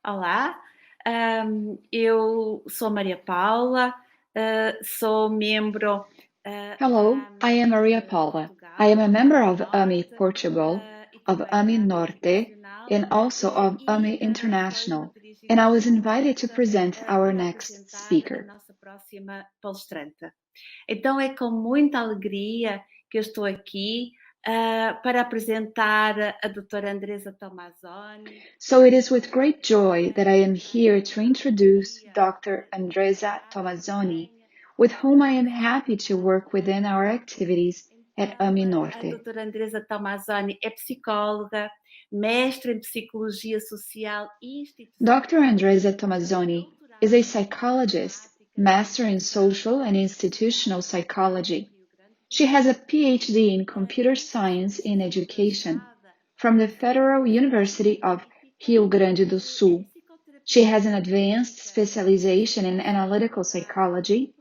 Olá, eu sou Maria Paula, sou membro Hello, da I AMI am Maria Paula. I am a member of AMI Portugal, e of também AMI da AMI Norte, Internacional and also of AMI foi me International, and I dirigido was este invited to convite present our para next apresentar a speaker. nossa próxima palestrante. Então é com muita alegria que eu estou aqui para apresentar a doutora Andresa Tomazoni. So it is with great joy that I am here to introduce Dr. Andresa Tomazzoni, with whom I am happy to work within our activities at Então, AMI a Norte. doutora Andresa Tomazoni é psicóloga, mestre em Psicologia Social e Institucional, Dr. Andresa Tomazzoni is doutorada a em psychologist, Prática da master in social and institutional psychology. She has a PhD in computer science in education from the Federal University of Rio Grande do Sul. She has an advanced specialization in analytical psychology.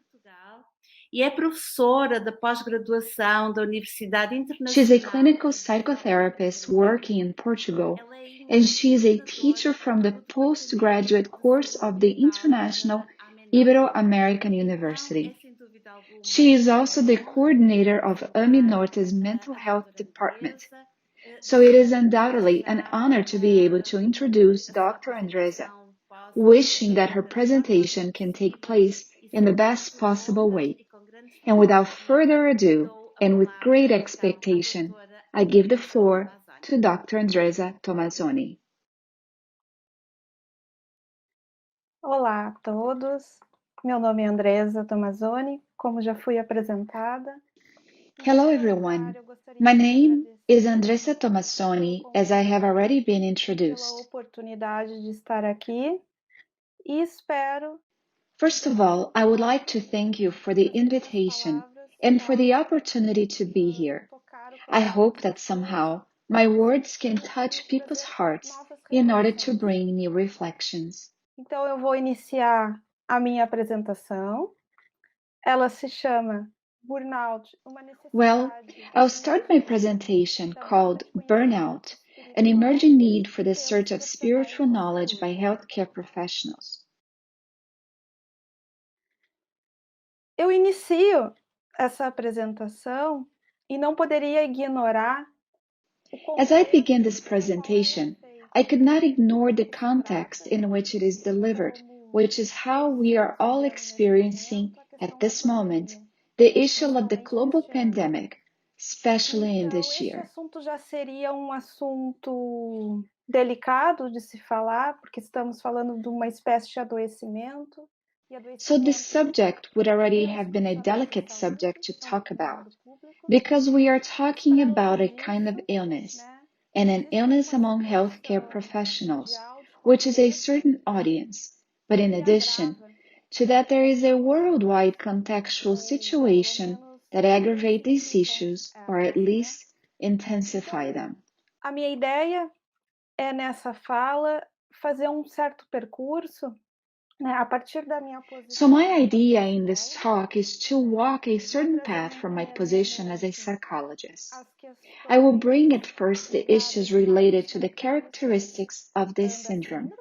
E é professora da pós-graduação da Universidade She's a Internacional clinical psychotherapist working in Portugal, Ela é ainda and she is a fundadora teacher from the do Departamento postgraduate de course Saúde of the Mental International da Amenor. Ibero-American Então, é University. sem dúvida alguma She is also uma the honra para coordinator mim of AMI saudar Norte's mental a health doutora department. Andresa, So it is desde undoubtedly an já honor to be able to introduce a sua Dr. Andresa, apresentação possa wishing that her ser a mais presentation can take expressiva place e in the sem best muito possible honra way. e com grande And without expectativa, further ado, dou a and with great palavra então à expectation, doutora I give the Andresa floor Tomazoni. to Dr. Andresa Tomazzoni. Olá a todos, meu nome é Andresa Tomazzoni, como já fui apresentada. Hello everyone, my name is Andresa Tomazzoni, as I have already been Pela introduced. oportunidade de estar aqui e espero First of all, I would like to thank you for the invitation and for the opportunity to be here. I hope that somehow my words can touch people's hearts in order to bring new reflections. Então eu vou iniciar a minha apresentação. Ela se chama Burnout, uma Well, necessidade I'll start my presentation called Burnout, an emerging need for the search of spiritual knowledge by healthcare professionals. Eu inicio essa apresentação e não poderia ignorar As I begin this presentation, I could not ignore the context in which it is delivered, which is how we are all experiencing at this moment the issue of the global pandemic, especially in this Esse year. assunto já seria um assunto delicado de se falar, porque estamos falando de uma espécie de adoecimento. So this subject would already have been a delicate subject to talk about, because we are talking about a kind of illness, and an illness among healthcare professionals, which is a certain audience. But in addition to that, there is a worldwide contextual situation that aggravate these issues, or at least intensify them. A minha ideia é, nessa fala, fazer certo percurso, né, a partir da minha posição. So my idea in this talk is to walk a certain path from my position as a psychologist. I will bring at first the issues related to the characteristics of this syndrome.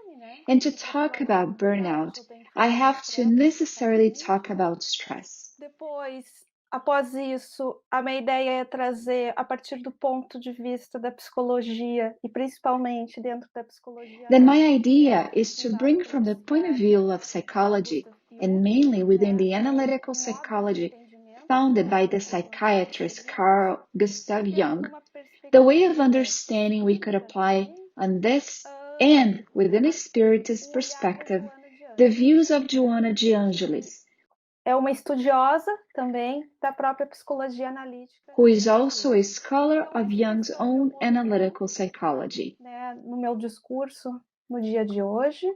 And to talk about burnout, I have to necessarily talk about stress. Depois, após isso, a minha ideia é trazer, a partir do ponto de vista da psicologia, e principalmente dentro da psicologia. Then my idea is to bring from the point of view of psychology, and mainly within the analytical psychology founded by the psychiatrist Carl Gustav Jung, the way of understanding we could apply on this and, within a spiritist perspective, the views of Joanna de Angelis, É uma estudiosa também da própria psicologia analítica, who is also a scholar of Jung's own analytical psychology. né, no meu discurso no dia de hoje.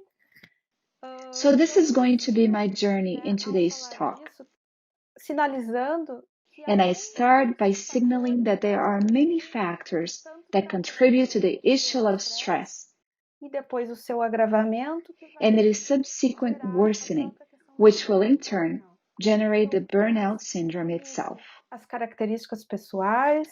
So this is going to be my journey in today's talk. Sinalizando, And I start by signaling that there are many factors that contribute to the issue of stress, e depois o seu agravamento, and its subsequent worsening, which will in turn generate the burnout syndrome itself. as características pessoais,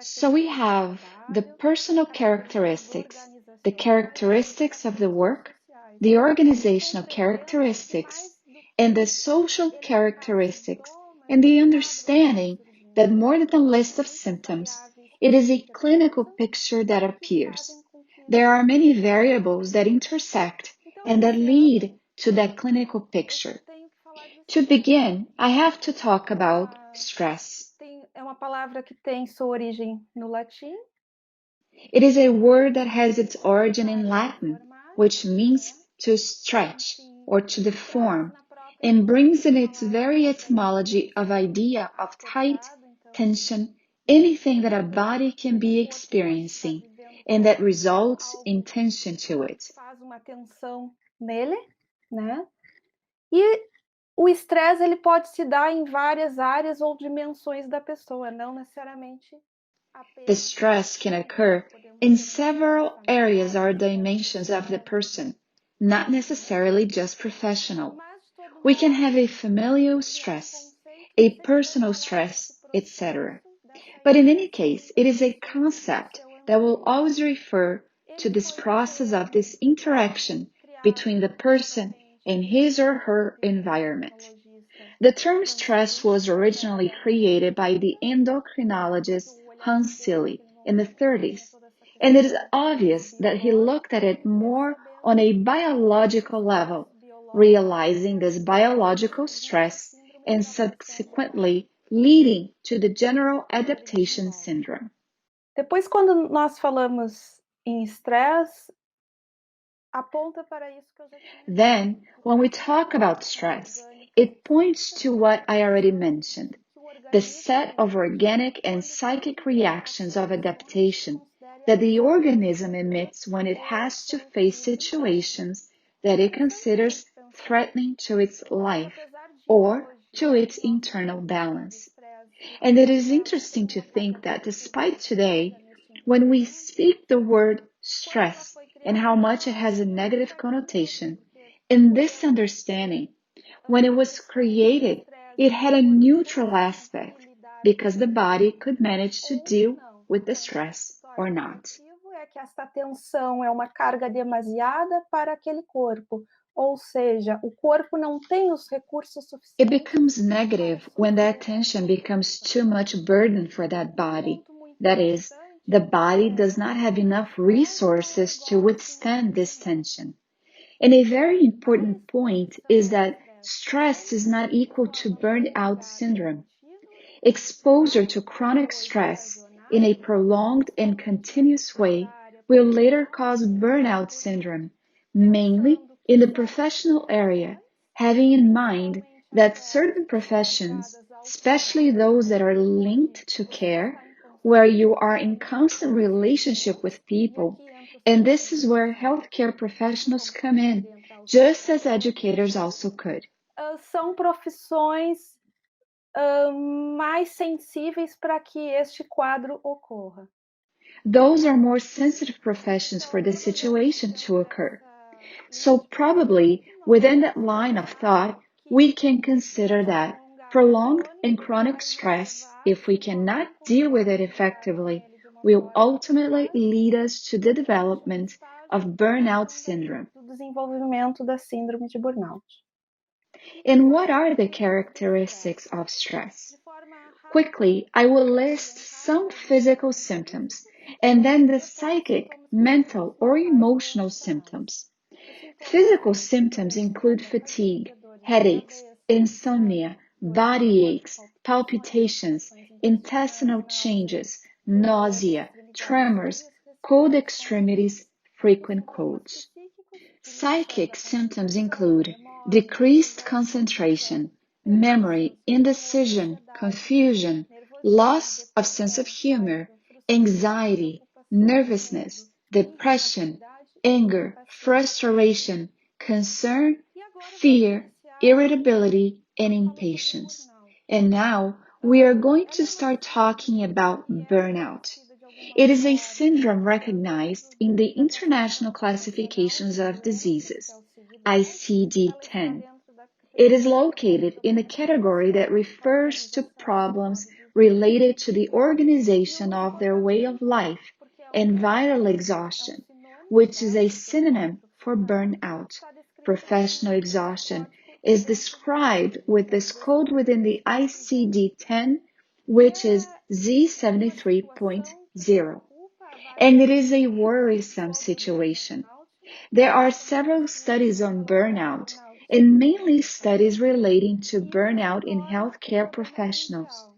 So we have the personal characteristics, the characteristics of the work, the organizational characteristics, and the social characteristics, and the understanding that more than a list of symptoms, it is a clinical picture that appears. There are many variables that intersect and that lead to that clinical picture. To begin, I have to talk about stress. É uma palavra que tem sua origem no latim. It is a word that has its origin in Latin, which means to stretch or to deform, and brings in its very etymology of idea of tight, tension, anything that a body can be experiencing, and that results in tension to it. Faz uma tensão nele, né? E o estresse ele pode se dar em várias áreas ou dimensões da pessoa, não necessariamente apenas. The stress can occur in several areas or dimensions of the person, not necessarily just professional. We can have a familial stress, a personal stress, etc. But in any case, it is a concept that will always refer to this process of this interaction between the person and his or her environment. The term stress was originally created by the endocrinologist Hans Selye in the 30s, and it is obvious that he looked at it more on a biological level, realizing this biological stress and subsequently leading to the general adaptation syndrome. Depois, quando nós falamos em estresse, aponta para isso que eu já tinha. Then, when we talk about stress, it points to what I already mentioned, the set of organic and psychic reactions of adaptation that the organism emits when it has to face situations that it considers threatening to its life or to its internal balance. And it is interesting to think that despite today, when we speak the word stress and how much it has a negative connotation, in this understanding, when it was created, it had a neutral aspect because the body could manage to deal with the stress or not. É que esta tensão é uma carga demasiada para aquele corpo, ou seja, o corpo não tem os recursos suficientes. It becomes negative when that tension becomes too much burden for that body. That is, the body does not have enough resources to withstand this tension. And a very important point is that stress is not equal to burnout syndrome. Exposure to chronic stress in a prolonged and continuous way will later cause burnout syndrome, mainly in the professional area, having in mind that certain professions, especially those that are linked to care, where you are in constant relationship with people, and this is where healthcare professionals come in, just as educators also could. São profissões mais sensíveis para que este quadro ocorra. Those are more sensitive professions for the situation to occur. So probably within that line of thought, we can consider that prolonged and chronic stress, if we cannot deal with it effectively, will ultimately lead us to the development of burnout syndrome. Do desenvolvimento da síndrome de burnout. And what are the characteristics of stress? Quickly, I will list some physical symptoms and then the psychic, mental, or emotional symptoms. Physical symptoms include fatigue, headaches, insomnia, body aches, palpitations, intestinal changes, nausea, tremors, cold extremities, frequent colds. Psychic symptoms include decreased concentration, memory, indecision, confusion, loss of sense of humor, anxiety, nervousness, depression, anger, frustration, concern, fear, irritability, and impatience. And now we are going to start talking about burnout. It is a syndrome recognized in the International Classifications of Diseases, ICD-10. It is located in a category that refers to problems related to the organization of their way of life and vital exhaustion, which is a synonym for burnout. Professional exhaustion is described with this code within the ICD-10, which is Z73.0. And it is a worrisome situation. There are several studies on burnout, and mainly studies relating to burnout in healthcare professionals.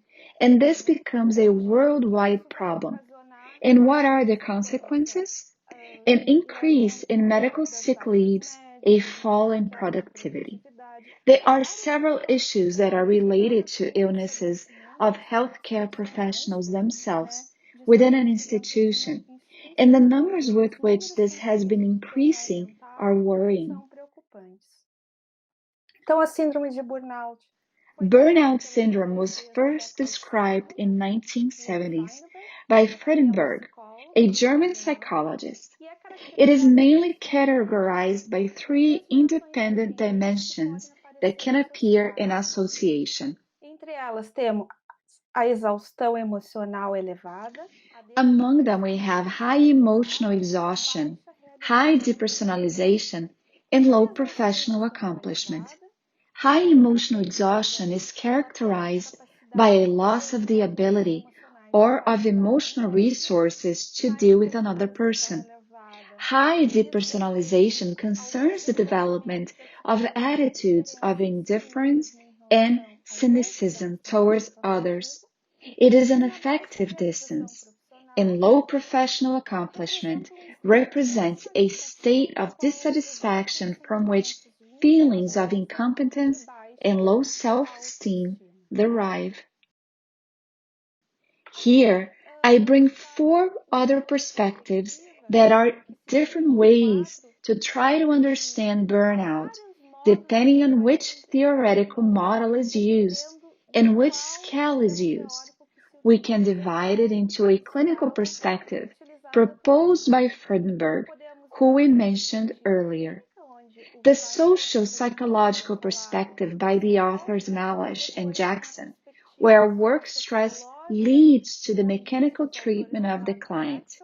And this becomes a worldwide problem. And what are the consequences? An increase in medical sick leaves, a fall in productivity. There are several issues that are related to illnesses of healthcare professionals themselves within an institution, and the numbers with which this has been increasing are worrying. Então, a síndrome de burnout. Burnout syndrome was first described in 1970s by Friedenberg, a German psychologist. It is mainly categorized by three independent dimensions that can appear in association. Entre elas temos a exaustão emocional elevada. Among them we have high emotional exhaustion, high depersonalization, and low professional accomplishment. High emotional exhaustion is characterized by a loss of the ability or of emotional resources to deal with another person. High depersonalization concerns the development of attitudes of indifference and cynicism towards others. It is an affective distance. And low professional accomplishment represents a state of dissatisfaction from which feelings of incompetence and low self-esteem derive. Here, I bring 4 other perspectives that are different ways to try to understand burnout, depending on which theoretical model is used and which scale is used. We can divide it into a clinical perspective proposed by Friedenberg, who we mentioned earlier. The social-psychological perspective by the authors Malish and Jackson, where work stress leads to the mechanical treatment of the client.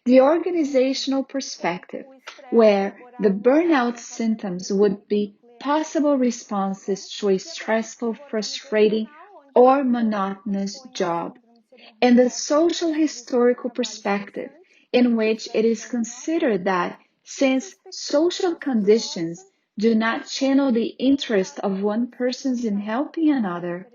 The organizational perspective, where the burnout symptoms would be possible responses to a stressful, frustrating, or monotonous job. And the social historical perspective, in which it is considered that since social conditions do not channel the interest of one person in helping another,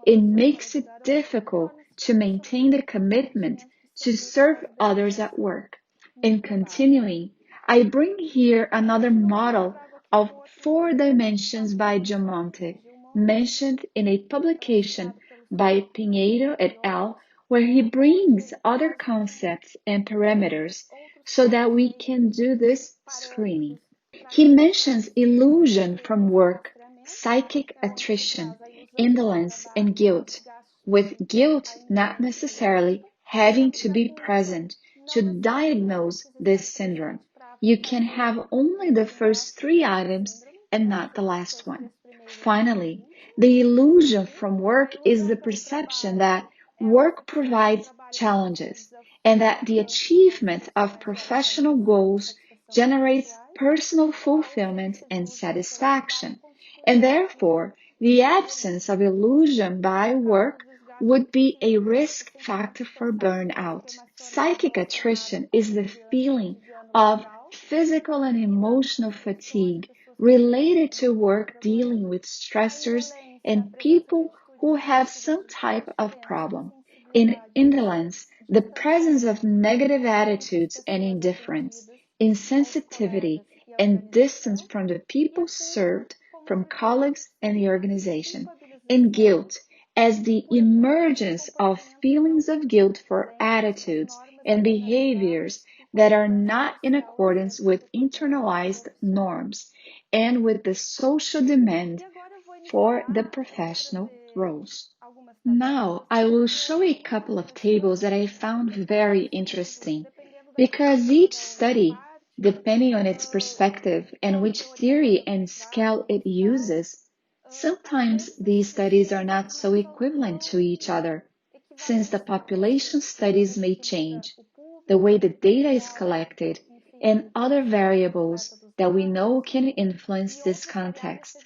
it makes it difficult to maintain the commitment to serve others at work. In continuing, I bring here another model of 4 dimensions by Gilmonte, mentioned in a publication by Pinheiro et al., where he brings other concepts and parameters so that we can do this screening. He mentions illusion from work, psychic attrition, indolence, and guilt, with guilt not necessarily having to be present to diagnose this syndrome. You can have only the first 3 items and not the last one. Finally, the illusion from work is the perception that work provides challenges and that the achievement of professional goals generates personal fulfillment and satisfaction, and therefore the absence of illusion by work would be a risk factor for burnout. Psychic attrition is the feeling of physical and emotional fatigue related to work dealing with stressors and people who have some type of problem. In indolence, the presence of negative attitudes and indifference, insensitivity, and distance from the people served, from colleagues and the organization. In guilt, as the emergence of feelings of guilt for attitudes and behaviors that are not in accordance with internalized norms and with the social demand for the professional roles. Now, I will show a couple of tables that I found very interesting, because each study, depending on its perspective and which theory and scale it uses, sometimes these studies are not so equivalent to each other, since the population studies may change, the way the data is collected, and other variables that we know can influence this context.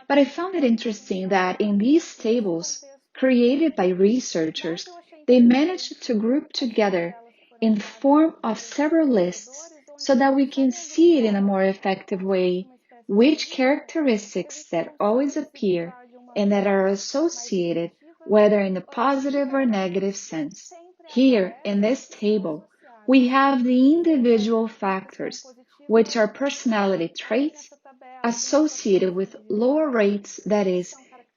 But I found it interesting that in these tables, created by researchers, they managed to group together in the form of several lists so that we can see it in a more effective way which characteristics that always appear and that are associated whether in a positive or negative sense. Here, in this table, we have the individual factors, which are personality traits associated with lower rates, that is,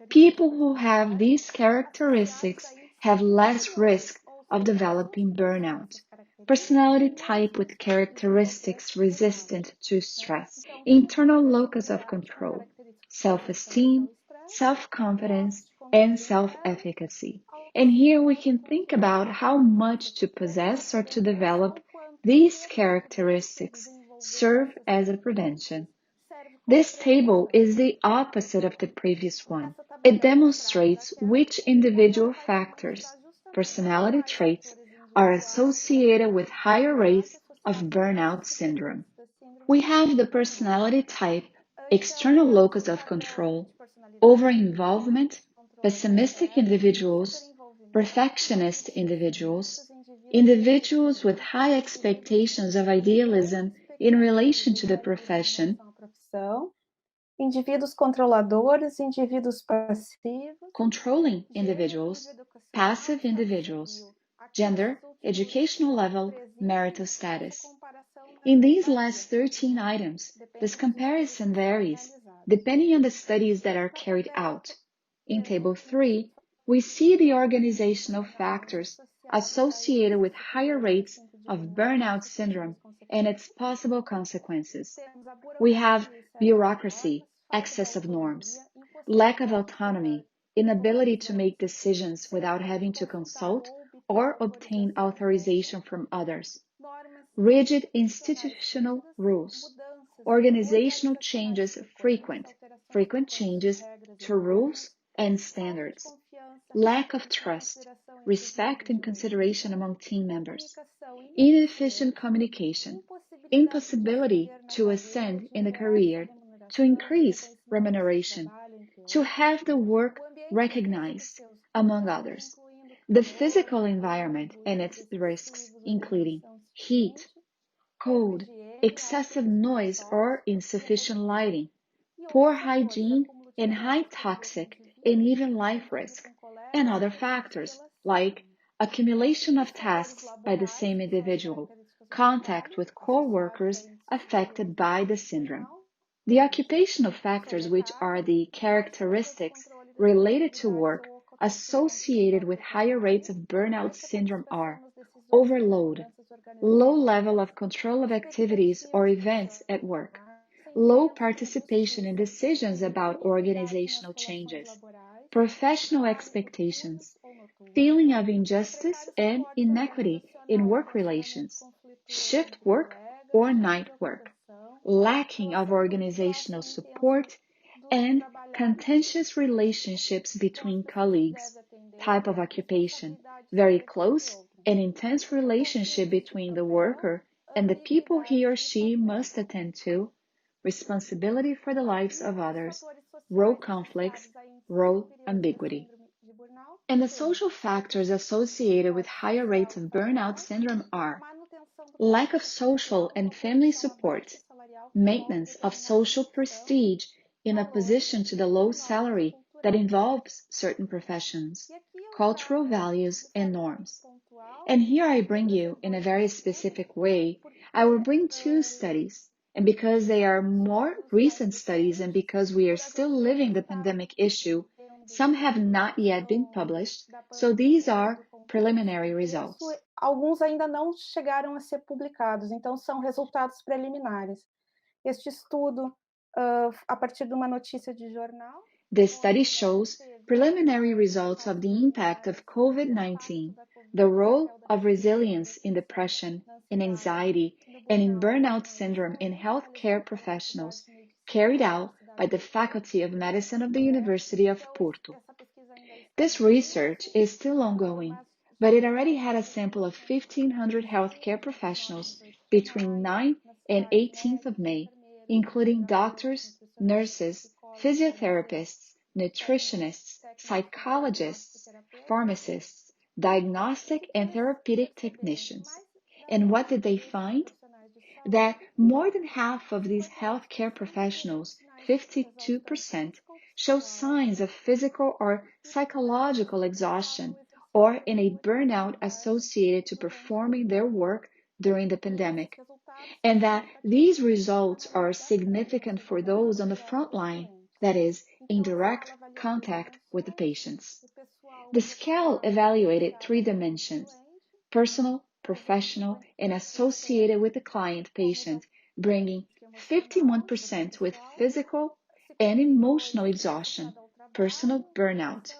people who have these characteristics have less risk of developing burnout. Personality type with characteristics resistant to stress. Internal locus of control. Self-esteem, self-confidence, and self-efficacy. And here we can think about how much to possess or to develop these characteristics serve as a prevention. This table is the opposite of the previous one. It demonstrates which individual factors, personality traits, are associated with higher rates of burnout syndrome. We have the personality type, external locus of control, over-involvement, pessimistic individuals, perfectionist individuals, individuals with high expectations of idealism in relation to the profession, indivíduos controladores, indivíduos passivos, controlling individuals, passive individuals, gender, educational level, marital status. In these last 13 items, this comparison varies depending on the studies that are carried out. In Table 3, we see the organizational factors associated with higher rates of burnout syndrome and its possible consequences. We have bureaucracy, excess of norms, lack of autonomy, inability to make decisions without having to consult or obtain authorization from others, rigid institutional rules, organizational changes frequent changes to rules and standards, lack of trust, respect and consideration among team members, inefficient communication, impossibility to ascend in the career, to increase remuneration, to have the work recognized, among others. The physical environment and its risks, including heat, cold, excessive noise or insufficient lighting, poor hygiene, and high toxic and even life risk, and other factors like accumulation of tasks by the same individual, contact with co-workers affected by the syndrome. The occupational factors, which are the characteristics related to work associated with higher rates of burnout syndrome, are overload, low level of control of activities or events at work, low participation in decisions about organizational changes, professional expectations, feeling of injustice and inequity in work relations, shift work or night work, lacking of organizational support, and contentious relationships between colleagues, type of occupation, very close and intense relationship between the worker and the people he or she must attend to, responsibility for the lives of others, role conflicts, role ambiguity. And the social factors associated with higher rates of burnout syndrome are lack of social and family support, maintenance of social prestige in opposition to the low salary that involves certain professions, cultural values and norms. And here I bring you, in a very specific way, I will bring two studies. And because they are more recent studies and because we are still living the pandemic issue, some have not yet been published, so these are preliminary results. Alguns ainda não chegaram a ser publicados, então são resultados preliminares. Este estudo, a partir de uma notícia de jornal. This study shows preliminary results of the impact of COVID-19, the role of resilience in depression, in anxiety, and in burnout syndrome in healthcare professionals, carried out by the Faculty of Medicine of the University of Porto. This research is still ongoing, but it already had a sample of 1,500 healthcare professionals between 9 and 18th of May, including doctors, nurses, physiotherapists, nutritionists, psychologists, pharmacists, diagnostic and therapeutic technicians. And what did they find? That more than half of these healthcare professionals, 52%, show signs of physical or psychological exhaustion or in a burnout associated to performing their work during the pandemic, and that these results are significant for those on the front line, that is, in direct contact with the patients. The scale evaluated 3 dimensions: personal, professional, and associated with the client patient, bringing 51% with physical and emotional exhaustion, personal burnout,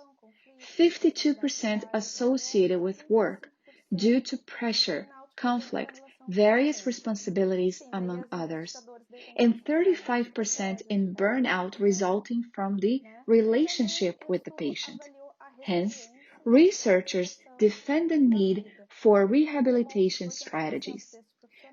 52% associated with work due to pressure, conflict, various responsibilities, among others, and 35% in burnout resulting from the relationship with the patient. Hence, researchers defend the need for rehabilitation strategies.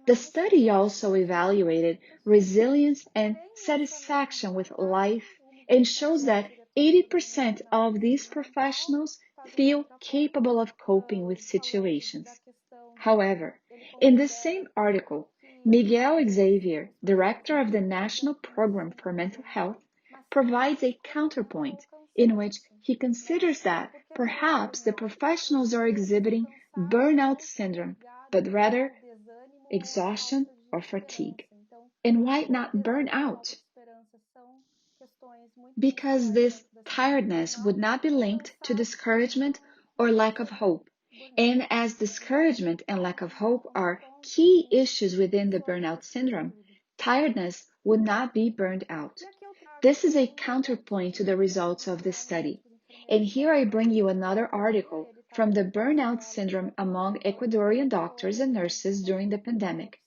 The study also evaluated resilience and satisfaction with life and shows that 80% of these professionals feel capable of coping with situations. However, in this same article, Miguel Xavier, director of the National Program for Mental Health, provides a counterpoint in which he considers that perhaps the professionals are exhibiting burnout syndrome, but rather exhaustion or fatigue. And why not burnout? Because this tiredness would not be linked to discouragement or lack of hope. And as discouragement and lack of hope are key issues within the burnout syndrome, tiredness would not be burned out. This is a counterpoint to the results of this study. And here I bring you another article from the burnout syndrome among Ecuadorian doctors and nurses during the pandemic.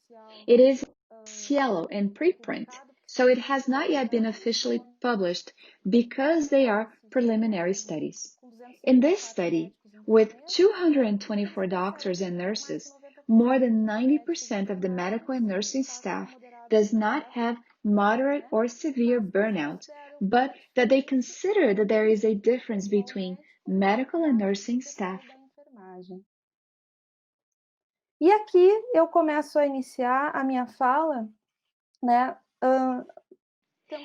It is Cielo in preprint, so it has not yet been officially published because they are preliminary studies. In this study, with 224 doctors and nurses, more than 90% of the medical and nursing staff does not have moderate or severe burnout, but that they consider that there is a difference between medical and nursing staff. E aqui eu começo a iniciar a minha fala, né?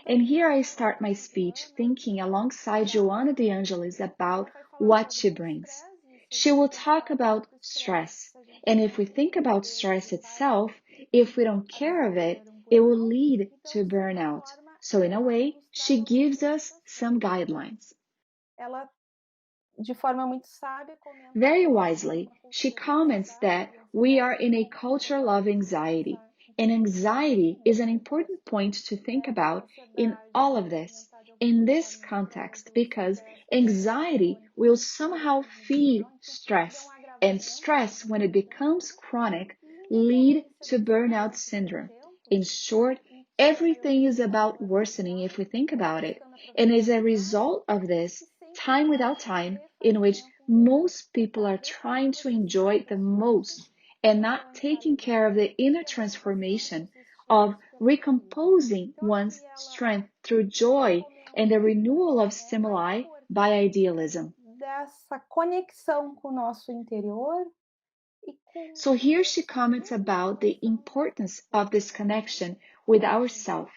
And here I start my speech thinking alongside Joana de Angelis about what she brings. She will talk about stress. And if we think about stress itself, if we don't care of it, it will lead to burnout. So in a way, she gives us some guidelines. Very wisely, she comments that we are in a culture of anxiety, and anxiety is an important point to think about in all of this, in this context, because anxiety will somehow feed stress, and stress, when it becomes chronic, lead to burnout syndrome. In short, everything is about worsening if we think about it, and as a result of this, time without time, in which most people are trying to enjoy the most and not taking care of the inner transformation of recomposing one's strength through joy and the renewal of stimuli by idealism. So here she comments about the importance of this connection with ourself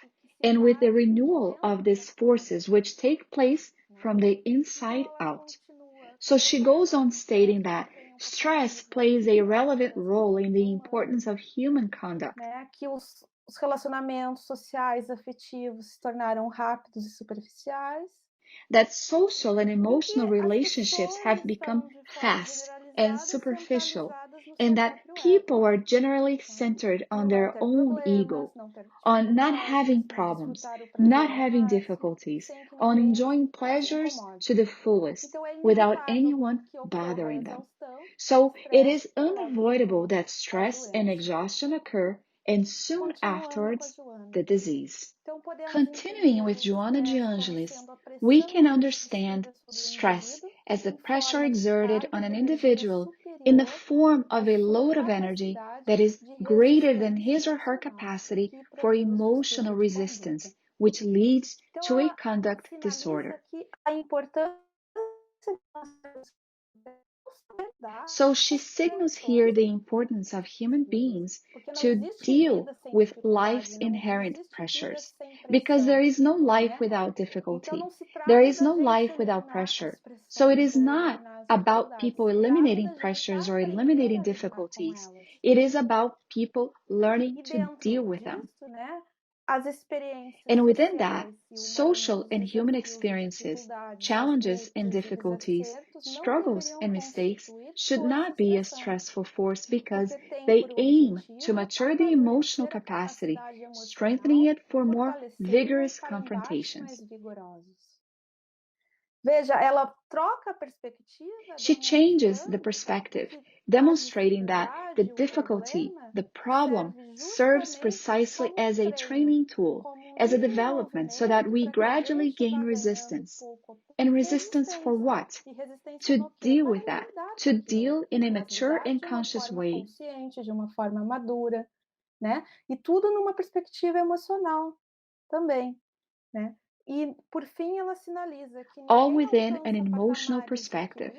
and with the renewal of these forces which take place from the inside out. So she goes on stating that stress plays a relevant role in the importance of human conduct. Que os relacionamentos sociais, afetivos se tornaram rápidos e superficiais. That social and emotional relationships have become fast and superficial, and that people are generally centered on their own ego, on not having problems, not having difficulties, on enjoying pleasures to the fullest, without anyone bothering them. So it is unavoidable that stress and exhaustion occur, and soon afterwards, the disease. Continuing with Joana de Angelis, we can understand stress as the pressure exerted on an individual in the form of a load of energy that is greater than his or her capacity for emotional resistance, which leads to a conduct disorder. So she signals here the importance of human beings to deal with life's inherent pressures, because there is no life without difficulty. There is no life without pressure. So it is not about people eliminating pressures or eliminating difficulties. It is about people learning to deal with them. And within that, social and human experiences, challenges and difficulties, struggles and mistakes should not be a stressful force because they aim to mature the emotional capacity, strengthening it for more vigorous confrontations. She changes the perspective, demonstrating that the difficulty, the problem, serves precisely as a training tool, as a development, so that we gradually gain resistance. And resistance for what? To deal with that, to deal in a mature and conscious way. E tudo numa perspectiva emocional também, né? All within an emotional perspective.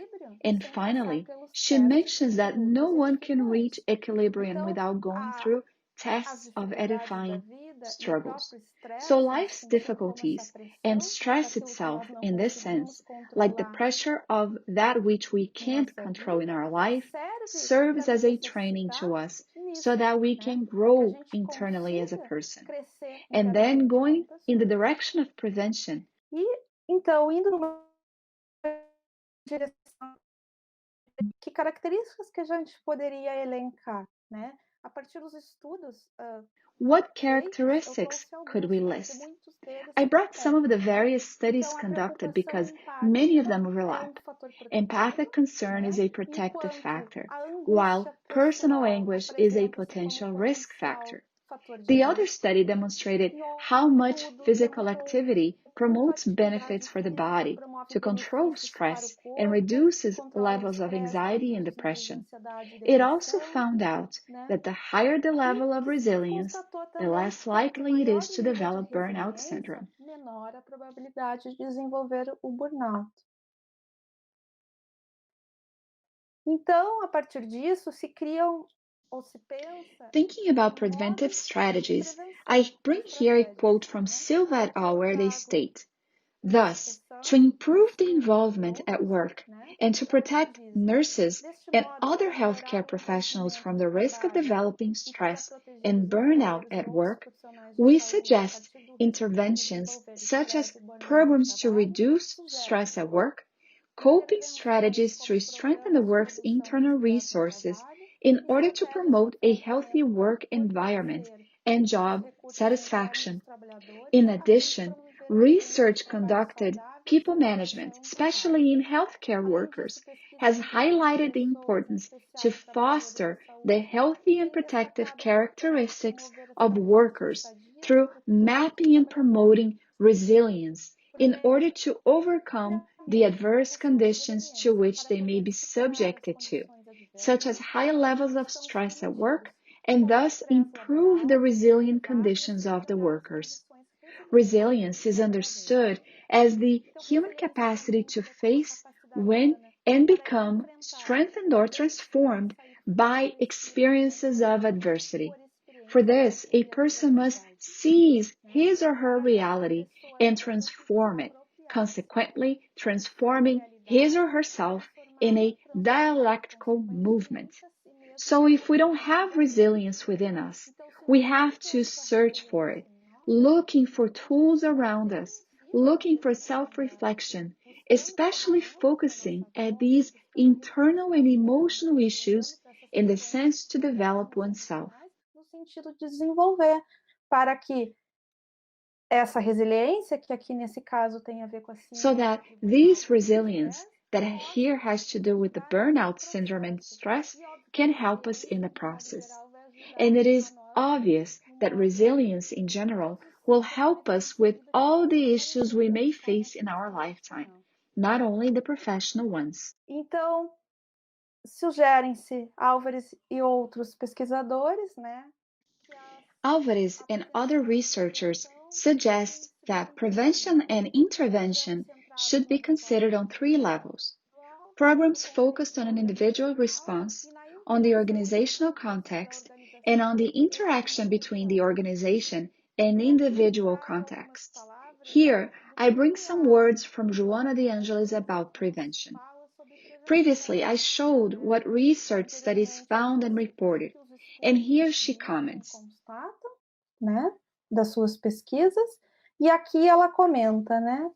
And finally, she mentions that no one can reach equilibrium without going through tests of edifying struggles. So life's difficulties and stress itself, in this sense, like the pressure of that which we can't control in our life, serves as a training to us so that we can grow internally as a person. And then going in the direction of prevention. Então, indo numa direção, que características que a gente poderia elencar, né? A partir dos estudos. What characteristics could we list? I brought some of the various studies conducted because many of them overlap. Empathic concern is a protective factor, while personal anguish is a potential risk factor. The other study demonstrated how much physical activity promotes benefits for the body to control stress and reduces levels of anxiety and depression. It also found out that the higher the level of resilience, the less likely it is to develop burnout syndrome. Menor a probabilidade de desenvolver o burnout. Então, a partir disso, se criam. Thinking about preventive strategies, I bring here a quote from Silva et al. Where they state, "Thus, to improve the involvement at work and to protect nurses and other healthcare professionals from the risk of developing stress and burnout at work, we suggest interventions such as programs to reduce stress at work, coping strategies to strengthen the work's internal resources in order to promote a healthy work environment and job satisfaction. In addition, research conducted people management, especially in healthcare workers, has highlighted the importance to foster the healthy and protective characteristics of workers through mapping and promoting resilience in order to overcome the adverse conditions to which they may be subjected to, such as high levels of stress at work, and thus improve the resilient conditions of the workers. Resilience is understood as the human capacity to face, win, and become strengthened or transformed by experiences of adversity. For this, a person must seize his or her reality and transform it, consequently transforming his or herself in a dialectical movement. So if we don't have resilience within us, we have to search for it, looking for tools around us, looking for self-reflection, especially focusing at these internal and emotional issues in the sense to develop oneself. No sentido de desenvolver, para que essa resiliência, que aqui nesse caso tem a ver com a síndrome, so that this resilience that here has to do with the burnout syndrome and stress can help us in the process. And it is obvious that resilience in general will help us with all the issues we may face in our lifetime, not only the professional ones. Então, Sugerem-se Álvares e outros pesquisadores, né? Alvarez and other researchers suggest that prevention and intervention should be considered on 3 levels. Programs focused on an individual response, on the organizational context, and on the interaction between the organization and individual contexts. Here, I bring some words from Joana de Angelis about prevention. Previously, I showed what research studies found and reported, and here she comments. Né, das suas pesquisas, e aqui ela comenta, né,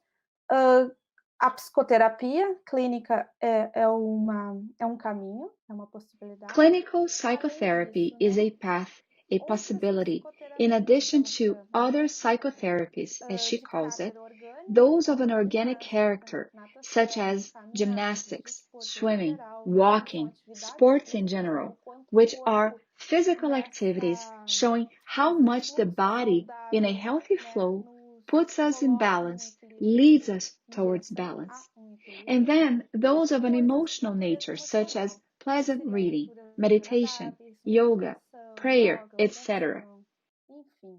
a psicoterapia clínica é um caminho, é uma possibilidade. Clinical psychotherapy is a path, a possibility, in addition to other psychotherapies, as she calls it, those of an organic character, such as gymnastics, swimming, walking, sports in general, which are physical activities showing how much the body, in a healthy flow, puts us in balance, leads us towards balance. And then those of an emotional nature, such as pleasant reading, meditation, yoga, prayer, etc. Enfim.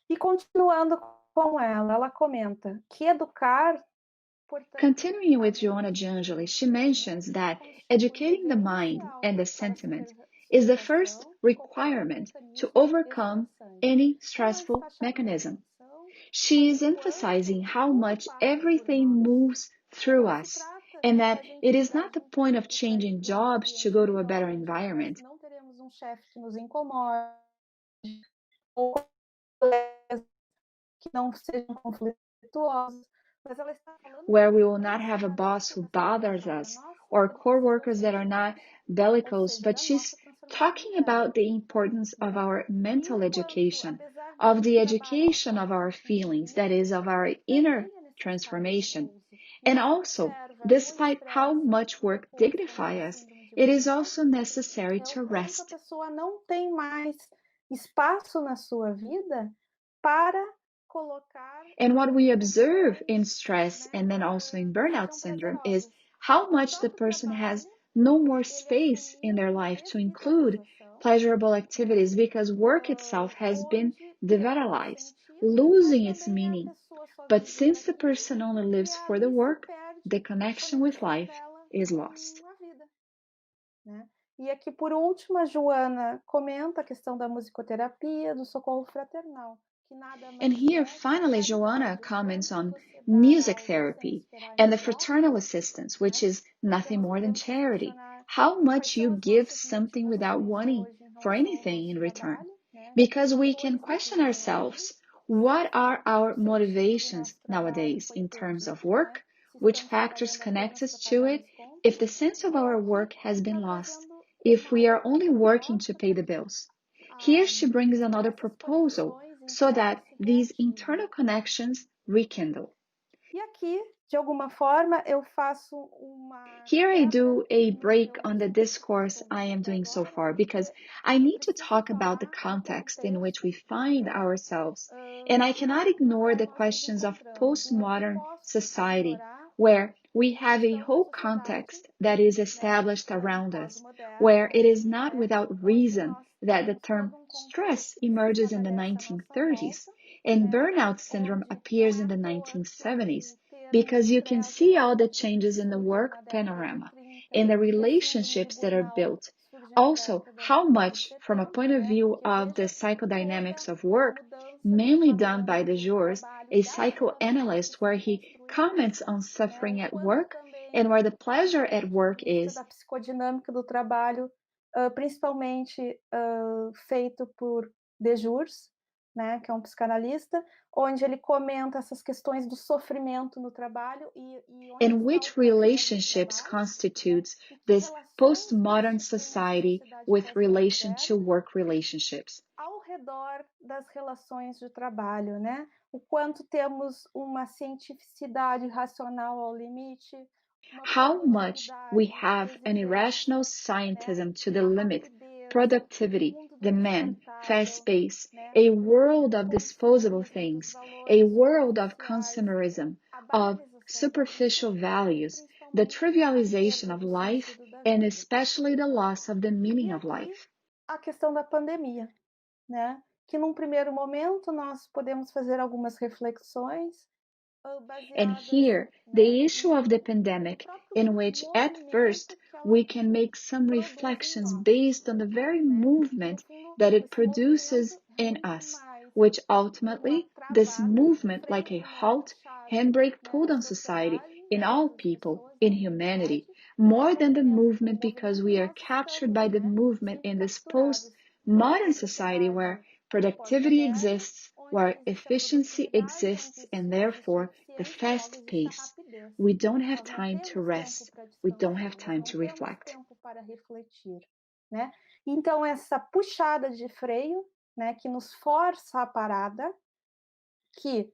E continuando com ela comenta que educar. Continuing with Joana de Angelis, she mentions that educating the mind and the sentiment is the first requirement to overcome any stressful mechanism. She is emphasizing how much everything moves through us, and that it is not the point of changing jobs to go to a better environment. Não teremos chefe que nos incomode, ou que não sejam conflituosos, mas ela está falando where we will not have a boss who bothers us or co-workers that are not bellicose, but she's talking about the importance of our mental education, of the education of our feelings, that is, of our inner transformation. And also, despite how much work dignifies us, it is also necessary to rest. Essa pessoa não tem mais espaço na sua vida para colocar. And what we observe in stress and then also in burnout syndrome is how much the person has no more space in their life to include pleasurable activities because work itself has been devitalized, losing its meaning. But since the person only lives for the work, the connection with life is lost. E aqui, por último, a Joana comenta a questão da musicoterapia, do socorro fraternal. And here, finally, Joana comments on music therapy and the fraternal assistance, which is nothing more than charity. How much you give something without wanting for anything in return. Because we can question ourselves, what are our motivations nowadays in terms of work? Which factors connect us to it? If the sense of our work has been lost, if we are only working to pay the bills. Here she brings another proposal so that these internal connections rekindle. E aqui, de alguma forma, eu faço Here I do a break on the discourse I am doing so far because I need to talk about the context in which we find ourselves, and I cannot ignore the questions of postmodern society, where we have a whole context that is established around us, where it is not without reason that the term stress emerges in the 1930s and burnout syndrome appears in the 1970s, because you can see all the changes in the work panorama, in the relationships that are built. Also, how much, from a point of view of the psychodynamics of work, mainly done by De Jours, a psychoanalyst, where he comments on suffering at work and where the pleasure at work is. Da psicodinâmica do trabalho, principalmente feito por De Jours, né, que é psicanalista, onde ele comenta essas questões do sofrimento no trabalho and which relationships constitutes this postmodern society with relation to work relationships. Ao redor das relações de trabalho, né? O quanto temos uma cientificidade racional ao limite. How much we have an irrational scientism to the limit, productivity, demand, fast pace, a world of disposable things, a world of consumerism, of superficial values, the trivialization of life, and especially the loss of the meaning of life. A questão da pandemia, né? Que num primeiro momento nós podemos fazer algumas reflexões And baseadas, here, né, the issue of the pandemic, próprio in which at first movimento que ela we can make some produz em reflections nós, based on the very né? No movement fundo, that it esse produces movimento in muito us, mais which uma ultimately, this travada, movement, freio like a de mão halt, puxado, handbrake né, pulled na on society, sociedade, in né, all das people, pessoas, in da humanity, humanidade, more o than the movement o because movimento we que are nós captured estamos, by the né, movement sempre in this capturados post-modern nessa society where sociedade productivity pós-moderna, exists, onde where existe a efficiency produtividade, exists, onde and existe a therefore the eficiência e logo fast existe a pace. rapidez. We don't have Nós não time to temos tempo rest. para We don't have descansar, nós time não to temos reflect. tempo para refletir, né? Então essa puxada de freio, né, que nos força a parada, que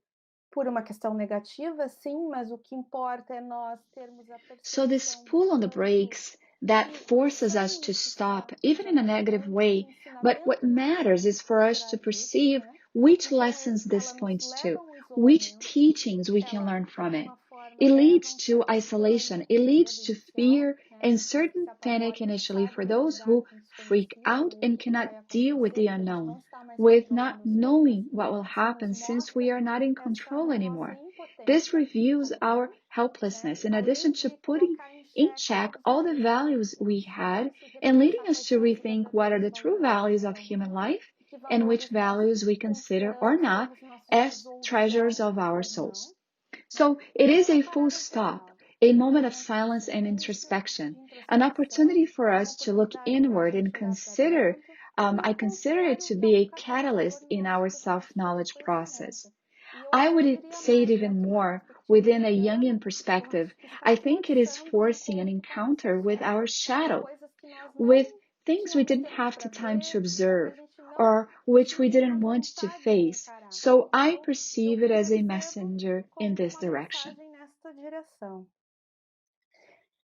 por uma questão negativa, sim, mas o que importa é nós termos a So this percepção do pull on the quanto brakes that que o forces us som to disso stop, está even in a negative realizando, que way, but what ensinamento nos matters is for us to traz isso, perceive né? which Então lessons this ela nos points leva to, a um which isolamento, teachings we can ela learn de from it. alguma forma It leva leads um to certo isolation, pânico, it leads medo to inicial, fear né? and Porque certain se panic a gente initially sabe for que é um those lugar who que é freak desconhecido, out o and que cannot vai deal with acontecer, the porque a gente não unknown, está mais with not controlando as coisas, knowing what will isso happen nos since mostra we are not in essa control nossa anymore. This impotência reveals como our humanos, né? helplessness in Além addition to de putting colocar em in xeque check tudo que all nós the estamos values we had construindo e and leading repensar us quais to são os rethink what are verdadeiros the true valores values que of nós human life que and which valores nós values we consider or consideramos not como os nossos as tesouros treasures of our ou souls. não, né? So it Então is uma a full parada stop, geral, a um moment of momento de silence and silêncio, introspection, de an opportunity introspecção, for uma us to look oportunidade para a inward and gente olhar para consider. dentro, e I eu consider it considero to que é be um a catalisador catalyst no in nosso our processo de self-knowledge autoconhecimento. process. E eu I would diria say it mais even dentro da more perspectiva within a Jungian junguiana, perspective. que está I think it is forçando um forcing an encontro com a encounter with intuição, our com shadow, coisas que nós with não things we tínhamos didn't tempo have the para time to ver, ou que a observe gente não or which we tinha didn't want to vontade de face. encarar. So I Então, perceive it as a percebo messenger in como this uma direction. mensagem nesta direção.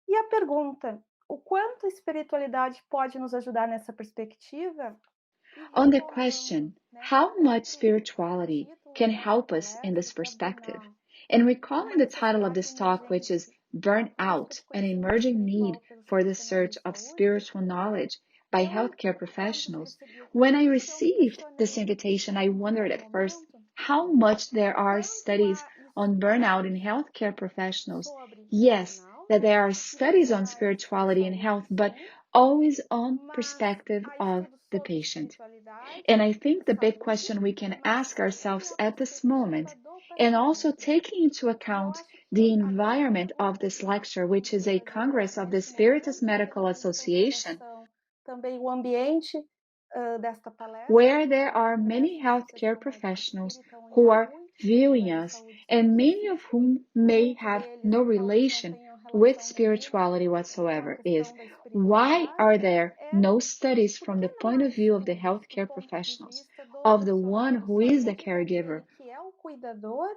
E a pergunta, o quanto a espiritualidade pode nos ajudar nessa perspectiva? E On the retomando, question, né, how much outro spirituality título can dessa help us in palestra, this que é perspective? uma And recalling the title of necessidade this talk, which is emergente Burn da busca Out, de an conhecimento emerging need espiritual pelos for the profissionais search de of saúde, spiritual knowledge by eu, healthcare quando professionals, recebi o when I convite, eu me received this questionei invitation, I num wondered primeiro at first momento how much there o are quanto studies há on burnout estudos in healthcare professionals. sobre Yes, that burnout, there are de studies on profissionais de spirituality and saúde, health, but sim, always on mas perspective há of estudos the sobre patient. espiritualidade And I e think the big saúde, question we can mas ask sempre ourselves a at this perspectiva moment, do and also paciente. taking into E eu account acho the que a grande environment of pergunta this que nós lecture, which is a precisamos fazer congress of the neste Spiritus momento, Medical levando em Association, consideração também o ambiente desta palestra, where there uma are many congresso da healthcare Associação Médica professionals Espírita, onde who há are muitos viewing profissionais de us, saúde and many of espiritistas, whom may muitos have deles no talvez não relation tenham with relação nenhuma spirituality com a whatsoever. Is questão da why espiritualidade, are there é no studies por from que the não point há of view of the estudos do healthcare ponto de professionals, vista do of the profissional one de who is the saúde, daquele caregiver, que é o cuidador,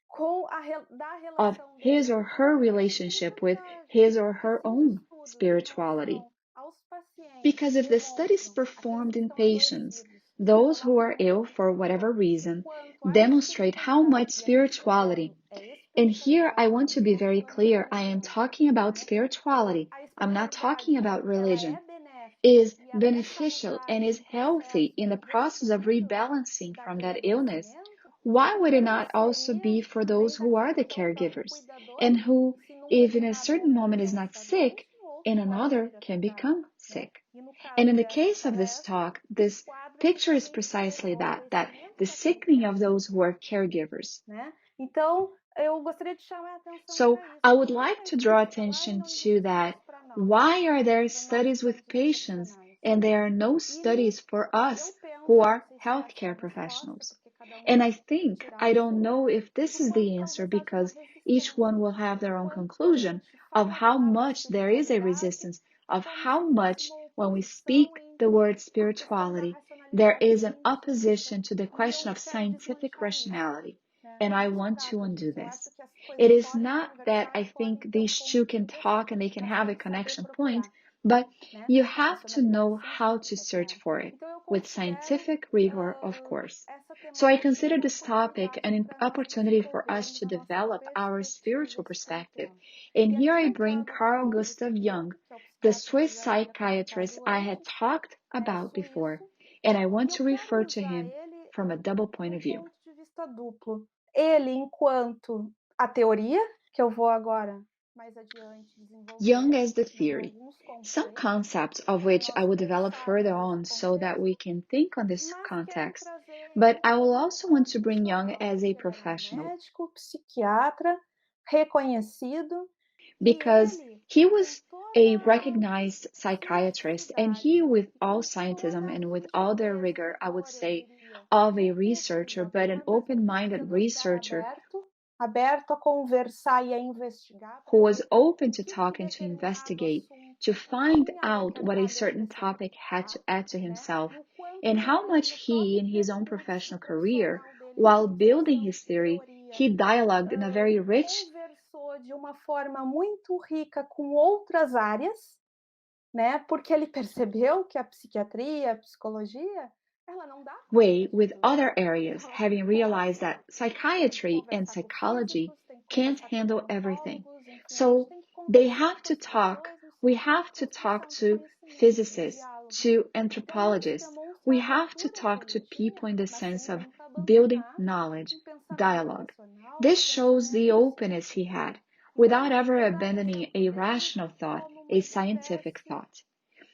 com da of relação his dele or her com a relationship with espiritualidade? his or Porque her se os own estudos em spirituality? relação aos pacientes Because if the studies demonstram, aqueles performed que in estão patients, adoecidos, those quando who are ill apontam for whatever o reason, quanto a demonstrate how much espiritualidade, e a gente spirituality. frisando, é And here I espiritualidade, não want to be estamos very falando de clear. I am religião, talking about né? spirituality. A I'm not talking espiritualidade, about ela religion. é benéfica Is e ela é beneficial and salutar is num healthy processo in the de process of reequilíbrio rebalancing from daquele that illness. adoecimento, Why por would que it não not also seria be for those também who are daquele the que é o próprio caregivers cuidador, and who, se num if in a determinado certain moment momento is ele not está sick, doente, no outro in pode another vir a can ficar, become né? sick? E no And caso in the desta case of this palestra, talk, o this quadro picture is justamente é esse, precisely o that adoecimento the daquele sickening of paciente, those who are caregivers. né? Então, eu gostaria de chamar a atenção So para I isso. would Por que não like a to draw espiritualidade attention não existe to estudos that. para nós, Why are there para nós que studies with somos os patients profissionais? and there are no E studies for eu us penso, who eu não are sei se essa é a healthcare resposta, professionals? porque cada um And I vai think, tirar I a don't sua, know if this do is the quanto answer talvez haja uma because each one resistência, will have do their own quanto quando a conclusion gente of fala a how palavra much there is a espiritualidade, resistance, of como how se fosse much uma when we oposição speak the entre word a questão da spirituality, there racionalidade is an científica, opposition to the e question eu of quero scientific desmanchar isso, rationality. né? And I Não se want to trata undo disso. Eu this. acho que as It coisas is podem not that I conversar, podem think ter um these two ponto de can talk ligação, and they can mas have tem a que saber connection point, procurar, but né? you A have to racionalidade know how to científica, search claro. for it Então eu with considero scientific rigor, of course. essa So I consider this topic an opportunity for us to develop our spiritual perspective. And here I bring Carl Gustav Jung, the Swiss psychiatrist I had talked about before, and I want to refer to him from a double point of view. Ponto de vista duplo. Ele enquanto a teoria, que eu vou agora mais adiante desenvolver, Jung as the theory, alguns some conceitos, concepts of which I will develop further on so that we can think on this context, but I will also want to bring Jung as a professional médico, psiquiatra, reconhecido, because he was a recognized psychiatrist and he, with all scientism and with all their rigor, I would say, of a researcher, but an open-minded researcher aberto a conversar e a investigar, who was open to talk and to investigate, to find out what a certain topic had to add to himself, and how much he, in his own professional career, while building his theory, he dialogued in a very rich conversou de uma forma muito rica com outras áreas, né? Porque ele percebeu que a psiquiatria, a psicologia, ela não dá way with other areas, having realized that psychiatry and psychology can't handle everything. So they have to talk, we have to talk to physicists, to anthropologists, we have to talk to people in the sense of building knowledge, dialogue. This shows the openness he had, without ever abandoning a rational thought, a scientific thought.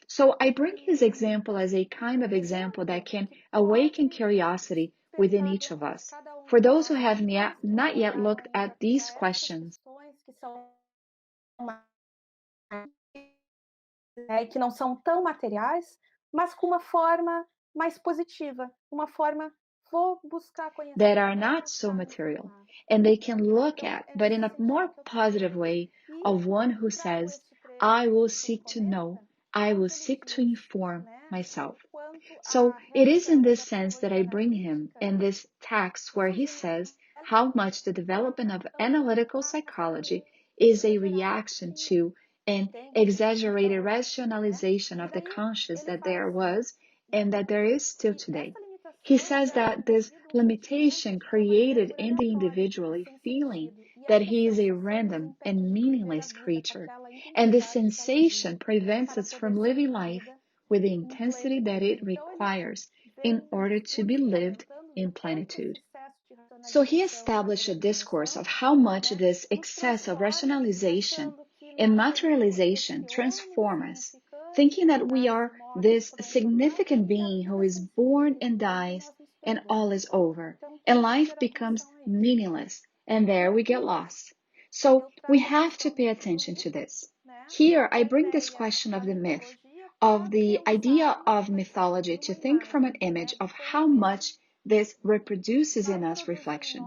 So I bring his example as a kind of example that can awaken curiosity within each of us. For those who have not yet looked at these questions, que não são tão materiais, mas com uma forma mais positiva, uma forma vou buscar conhecer that are not so material, and they can look at, but in a more positive way, of one who says, I will seek to know, I will seek to inform myself. So it is in this sense that I bring him in this text where he says how much the development of analytical psychology is a reaction to an exaggerated rationalization of the conscious that there was and that there is still today. He says that this limitation created in the individual a feeling that he is a random and meaningless creature, and this sensation prevents us from living life with the intensity that it requires in order to be lived in plenitude. So he established a discourse of how much this excess of rationalization and materialization transform us, thinking that we are this significant being who is born and dies and all is over, and life becomes meaningless, and there we get lost. So we have to pay attention to this. Here I bring this question of the myth, of the idea of mythology, to think from an image of how much this reproduces in us reflection.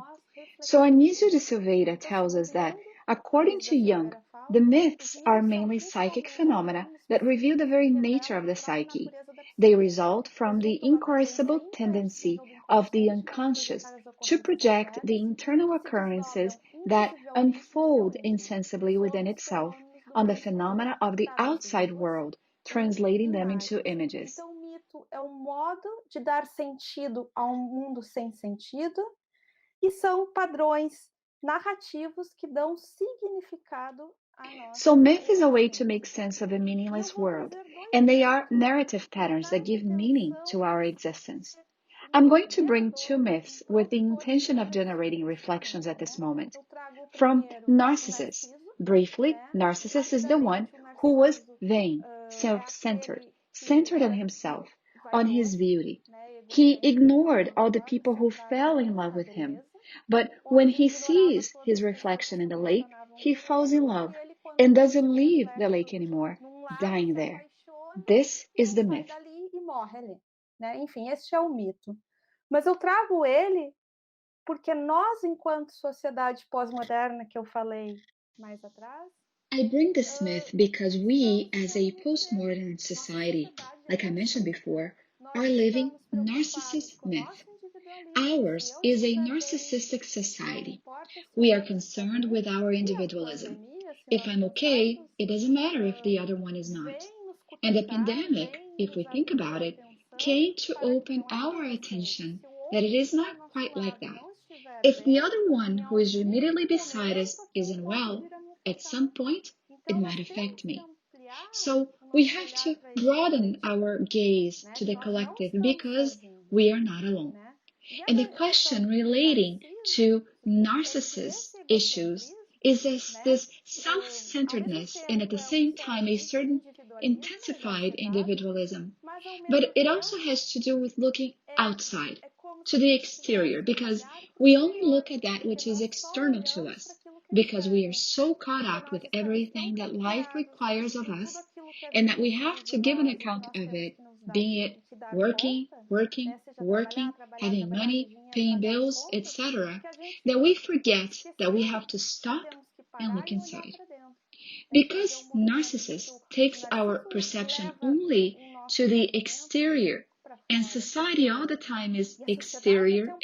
So Anísio de Silveira tells us that, according to Jung, the myths are mainly psychic phenomena that reveal the very nature of the psyche. They result from the incorrigible tendency of the unconscious to project the internal occurrences that unfold insensibly within itself on the phenomena of the outside world, translating them into images. Então, o mito é modo de dar sentido a mundo sem sentido e são padrões narrativos que dão significado à nossa. So myth is a way to make sense of a meaningless world, and they are narrative patterns that give meaning to our existence. I'm going to bring two myths with the intention of generating reflections at this moment. From Narcissus. Briefly, Narcissus is the one who was vain, self-centered, centered on himself, on his beauty. He ignored all the people who fell in love with him. But when he sees his reflection in the lake, he falls in love and doesn't leave the lake anymore, dying there. This is the myth. Enfim, este é o mito. Mas eu trago ele porque nós, enquanto sociedade pós-moderna, que eu falei mais atrás, I bring this myth because we, as a postmodern society, like I mentioned before, are living narcissist myth. Ours is a narcissistic society. We are concerned with our individualism. If I'm okay, it doesn't matter if the other one is not. And the pandemic, if we think about it, came to open our attention that it is not quite like that. If the other one who is immediately beside us isn't well, at some point, it might affect me. So we have to broaden our gaze to the collective because we are not alone. And the question relating to narcissist issues is this self-centeredness and at the same time a certain intensified individualism. But it also has to do with looking outside, to the exterior, because we only look at that which is external to us, because we are so caught up with everything that life requires of us, and that we have to give an account of it, be it working, having money, paying bills, etc., that we forget that we have to stop and look inside. Because narcissist takes our perception only to the exterior, and society all the time is exterior,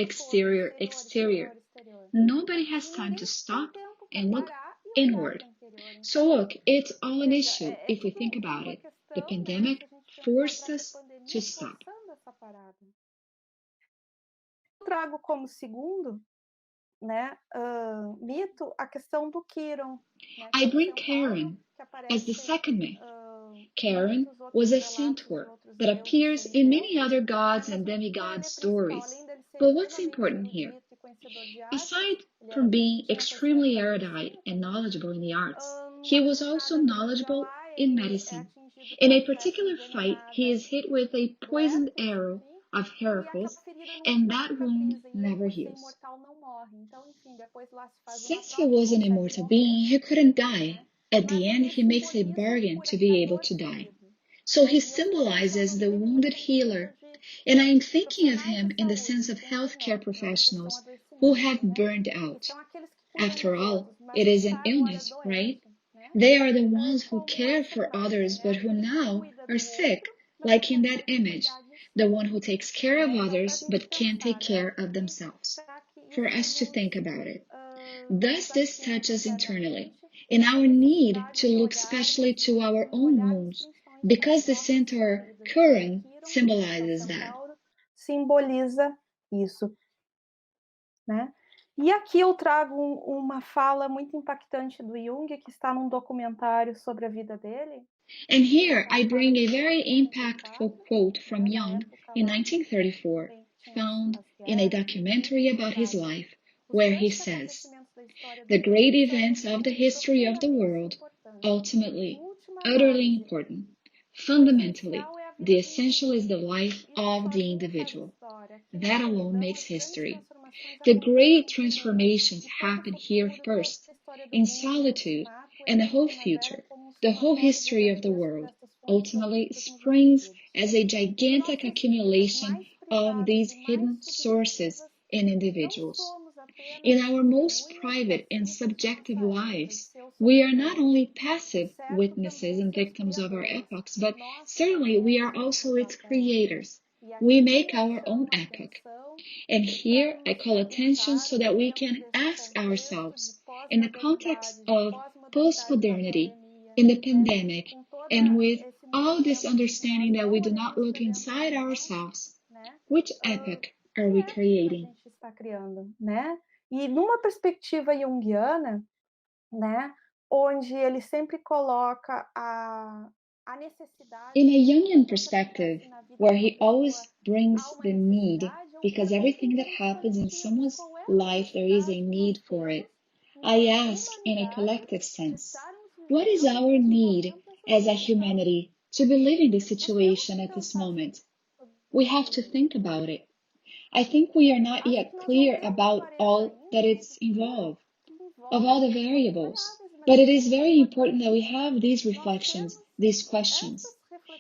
nobody has time to stop and look inward. So look, it's all an issue if we think about it. The pandemic forced us to stop. Trago como segundo, né, mito a questão do Chiron. I bring Charon as the second myth. Charon was a centaur that appears in many other gods and demigods stories. But what's important here? Aside from being extremely erudite and knowledgeable in the arts, he was also knowledgeable in medicine. In a particular fight, he is hit with a poisoned arrow of Heracles, and that wound never heals. Since he was an immortal being, he couldn't die. At the end, he makes a bargain to be able to die. So he symbolizes the wounded healer, and I am thinking of him in the sense of healthcare professionals who have burned out. After all, it is an illness, right? They are the ones who care for others but who now are sick, like in that image, the one who takes care of others but can't take care of themselves. For us to think about it. Thus this touches internally, in our need to look specially to our own wounds, because the centaur Chiron symbolizes that. Simboliza isso, né? E aqui eu trago uma fala muito impactante do Jung, que está num documentário sobre a vida dele. And here I bring a very impactful quote from Jung in 1934, found in a documentary about his life, where he says, "The great events of the history of the world, ultimately, utterly important, fundamentally, the essential is the life of the individual. That alone makes history. The great transformations happen here first, in solitude, and the whole future, the whole history of the world, ultimately springs as a gigantic accumulation of these hidden sources in individuals. In our most private and subjective lives, we are not only passive witnesses and victims of our epochs, but certainly we are also its creators. We make our own epoch. And here I call attention so that we can ask ourselves, in the context of postmodernity, in the pandemic, and with all this understanding that we do not look inside ourselves, which epoch are we creating? E numa perspectiva junguiana, né, onde ele sempre coloca a necessidade. In a Jungian perspective, where he always brings the need, because everything that happens in someone's life, there is a need for it. I ask, in a collective sense, what is our need as a humanity to be living this situation at this moment? We have to think about it. I think we are not yet clear about all that it's involved, of all the variables, but it is very important that we have these reflections, these questions.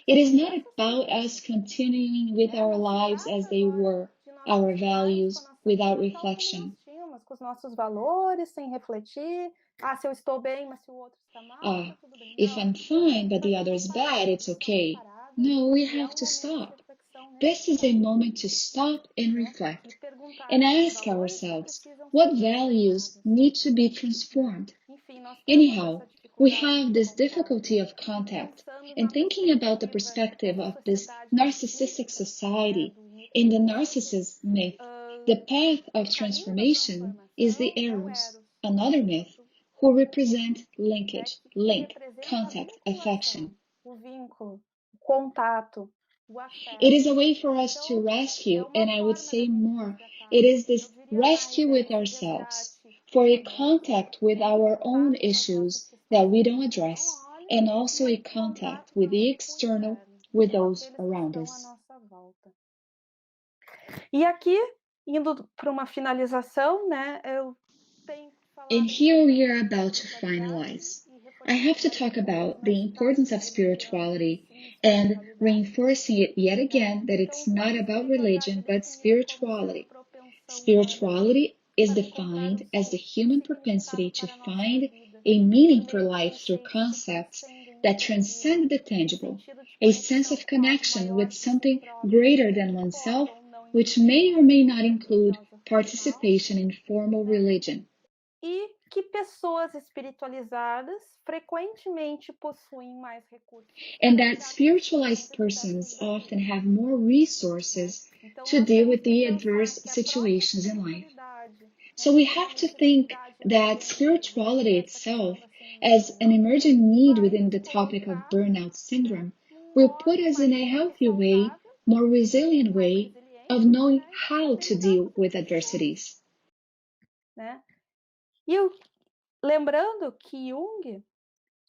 It is not about us continuing with our lives as they were, our values, without reflection. Com os nossos valores, sem refletir. Se eu estou bem, mas se o outro está mal, tudo bem. If I'm fine, but the other is bad, it's okay. No, we have to stop. This is a moment to stop and reflect and ask ourselves what values need to be transformed. Anyhow, we have this difficulty of contact and thinking about the perspective of this narcissistic society in the narcissist myth The path of transformation is the eros, another myth, who represent linkage, link, contact, affection. O vínculo, o contato, o It afeto. is a way for us to rescue, and I would say more, it is this rescue with ourselves, for a contact with our own issues that we don't address, and also a contact with the external, with those around us. E aqui, indo para uma finalização, né, eu tenho que falar And here we are about to finalize. I have to talk about the importance of spirituality and reinforcing it yet again that it's not about religion but spirituality. Spirituality is defined as the human propensity to find a meaning for life through concepts that transcend the tangible, a sense of connection with something greater than oneself, which may or may not include participation in formal religion. E que pessoas espiritualizadas frequentemente possuem mais recursos. And that spiritualized persons often have more resources to deal with the adverse situations in life. So we have to think that spirituality itself, as an emerging need within the topic of burnout syndrome, will put us in a healthy way, more resilient way of knowing how to deal with adversities. Né? E lembrando que Jung,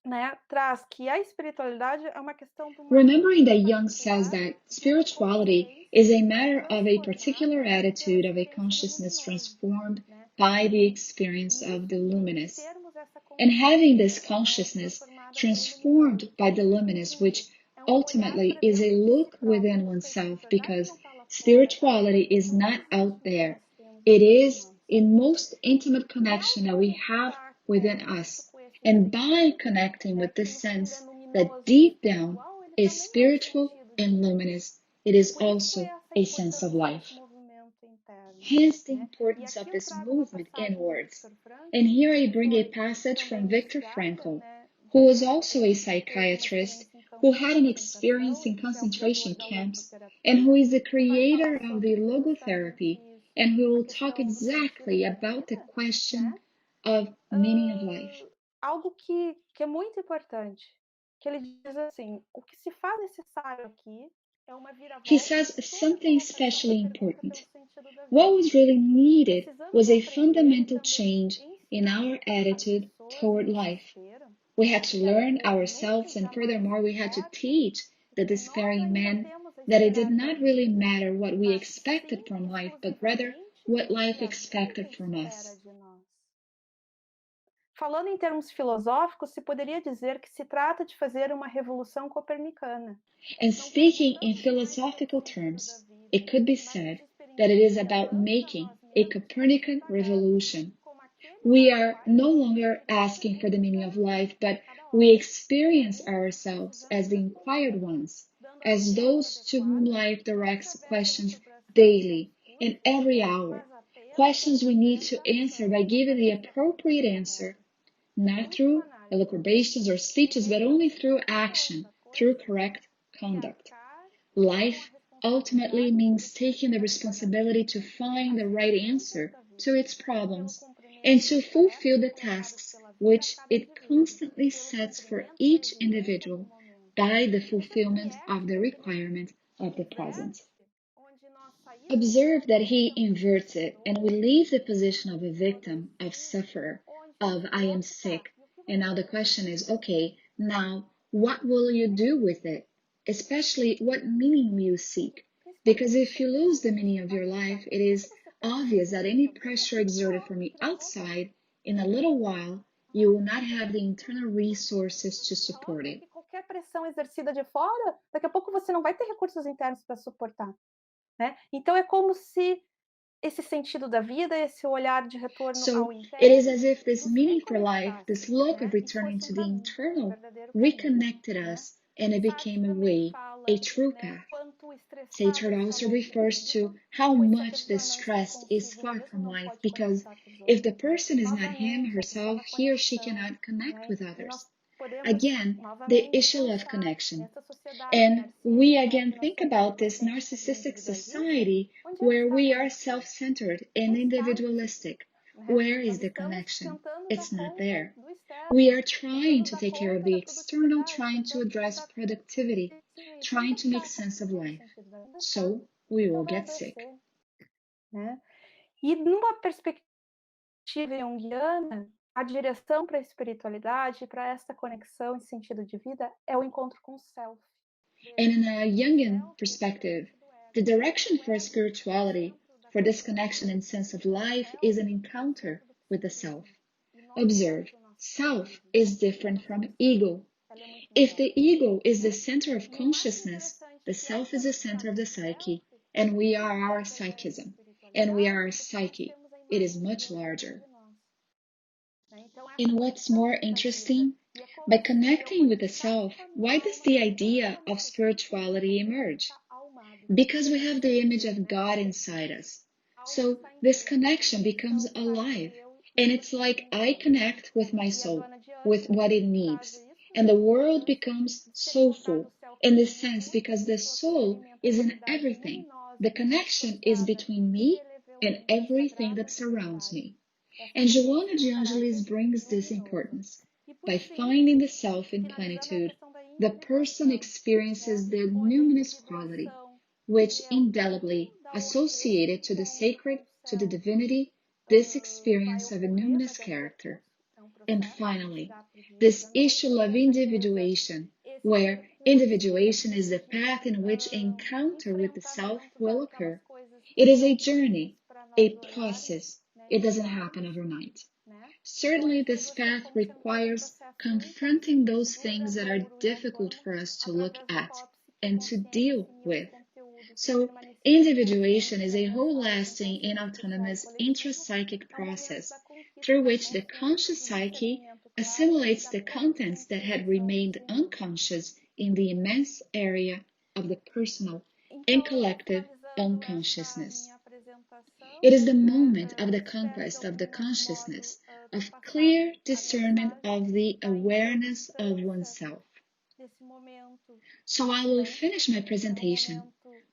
né, traz que a espiritualidade é uma questão de uma Remembering that Jung says that spirituality is a matter of a particular attitude of a consciousness transformed by the experience of the luminous, and having this consciousness transformed by the luminous, which ultimately is a look within oneself, because spirituality is not out there. It is in most intimate connection that we have within us. And by connecting with this sense that deep down is spiritual and luminous, it is also a sense of life. Hence the importance of this movement inwards. And here I bring a passage from Viktor Frankl, who was also a psychiatrist, who had an experience in concentration camps, and who is the creator of the logotherapy, and who will talk exactly about the question of meaning of life. Algo que é muito importante, que ele diz assim, o que se faz necessário aqui é uma viravolta. He says something especially important. What was really needed was a fundamental change in our attitude toward life. We had to learn ourselves, and furthermore, we had to teach the despairing man that it did not really matter what we expected from life, but rather what life expected from us. Falando em termos filosóficos, se poderia dizer que se trata de fazer uma revolução copernicana. And speaking in philosophical terms, it could be said that it is about making a Copernican revolution. We are no longer asking for the meaning of life, but we experience ourselves as the inquired ones, as those to whom life directs questions daily, in every hour, questions we need to answer by giving the appropriate answer, not through elucubrations or speeches, but only through action, through correct conduct. Life ultimately means taking the responsibility to find the right answer to its problems and to fulfill the tasks which it constantly sets for each individual by the fulfillment of the requirement of the present. Observe that he inverts it, and we leave the position of a victim, of sufferer, of I am sick, and now the question is, okay, now what will you do with it? Especially, what meaning will you seek? Because if you lose the meaning of your life, it is obvious that any pressure exerted from the outside, in a little while, you will not have the internal resources to support it. Qualquer pressão exercida de fora, daqui a pouco você não vai ter recursos internos para suportar, né? Então é como se esse sentido da vida, esse olhar de retorno ao interno. So it is as if this meaning for life, this look of returning to the internal, reconnected us, and it became a way, a true path. Sartre also refers to how much the stress is far from life, because if the person is not him, herself, he or she cannot connect with others. again the issue of connection. And we again think about this narcissistic society where we are self-centered and individualistic. Where is the connection? It's not there. We are trying to take care of the external, trying to address productivity, trying to make sense of life. So we will get sick. Né? E numa perspectiva junguiana, a direção para a espiritualidade, para essa conexão e sentido de vida, é o encontro com o self. And in a Jungian perspective, the direction for spirituality, for this connection and sense of life, is an encounter with the self. Observe, self is different from ego. If the ego is the center of consciousness, the self is the center of the psyche, and we are our psychism, and we are our psyche. It is much larger. And what's more interesting? By connecting with the self, why does the idea of spirituality emerge? Because we have the image of God inside us. So this connection becomes alive. And it's like I connect with my soul, with what it needs. And the world becomes soulful in this sense because the soul is in everything. The connection is between me and everything that surrounds me. And Joana de Angelis brings this importance. By finding the self in plenitude, the person experiences the numinous quality, which indelibly associated to the sacred, to the divinity, this experience of a numinous character. And finally, this issue of individuation, where individuation is the path in which encounter with the self will occur. It is a journey, a process. It doesn't happen overnight. Certainly, this path requires confronting those things that are difficult for us to look at and to deal with. So, individuation is a whole-lasting and autonomous intrapsychic process through which the conscious psyche assimilates the contents that had remained unconscious in the immense area of the personal and collective unconsciousness. It is the moment of the conquest of the consciousness, of clear discernment of the awareness of oneself. So I will finish my presentation,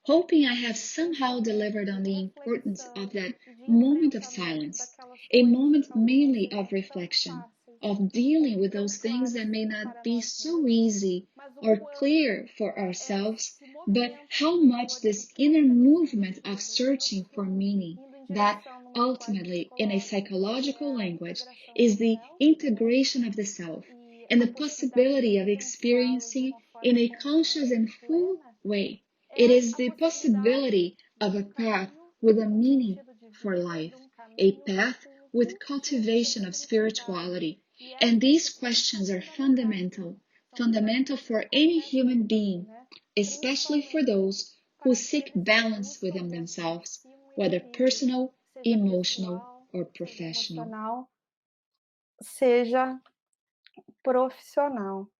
hoping I have somehow delivered on the importance of that moment of silence, a moment mainly of reflection, of dealing with those things that may not be so easy or clear for ourselves, but how much this inner movement of searching for meaning, that ultimately, in a psychological language, is the integration of the self and the possibility of experiencing in a conscious and full way. It is the possibility of a path with a meaning for life, a path with cultivation of spirituality. And these questions are fundamental for any human being, especially for those who seek balance within themselves, whether personal, emotional, or professional. Seja profissional.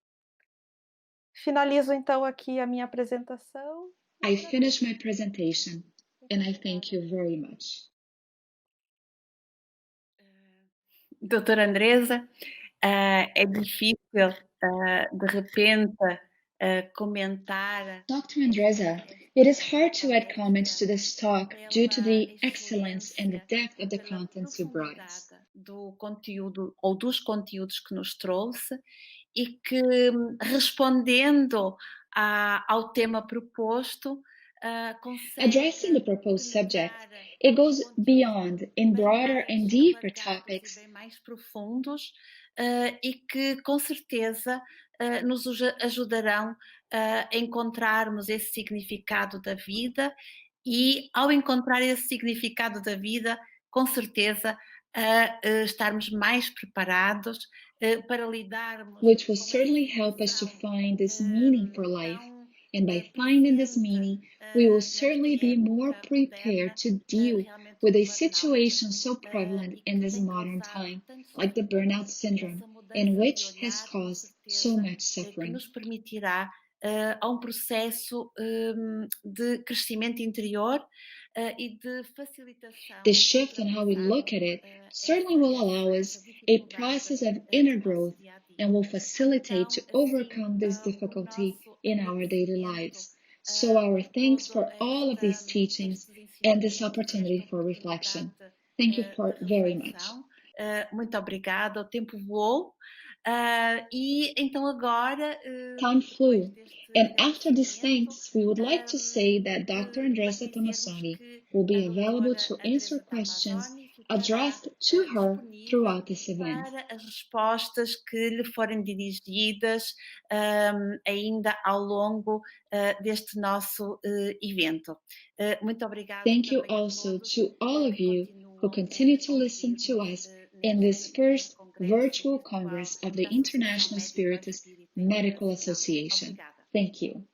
Finalizo então aqui a minha apresentação. I finish my presentation and I thank you very much. Doutora Andresa, é difícil, de repente, comentar. Dr. Andresa, it is hard to add comments to this talk due to the excellence and the depth of the contents you brought us. Do conteúdo ou dos conteúdos que nos trouxe e que, respondendo ao tema proposto, Addressing the proposed subject, it goes beyond in broader and deeper topics bem mais profundos e que com certeza nos ajudarão a encontrarmos esse significado da vida e ao encontrar esse significado da vida, com certeza estarmos mais preparados para lidarmos, which will certainly help us to find this meaning for life. And by finding this meaning, we will certainly be more prepared to deal with a situation so prevalent in this modern time, like the burnout syndrome, and which has caused so much suffering. Nos permitirá a processo de crescimento interior e de facilitação. The shift in how we look at it certainly will allow us a process of inner growth and will facilitate to overcome this difficulty in our daily lives. So our thanks for all of these teachings and this opportunity for reflection. Thank you for very much. Muito obrigada, o tempo voou. E então agora. Time flew, and after these thanks, we would like to say that Dr. Andressa Tomassoni will be available to answer questions addressed to her throughout this event. Para as respostas que lhe forem dirigidas ainda ao longo deste nosso evento. Muito obrigada. Thank you also to all of you who continue to listen to us in this first virtual Congress of the International Spiritist Medical Association. Thank you.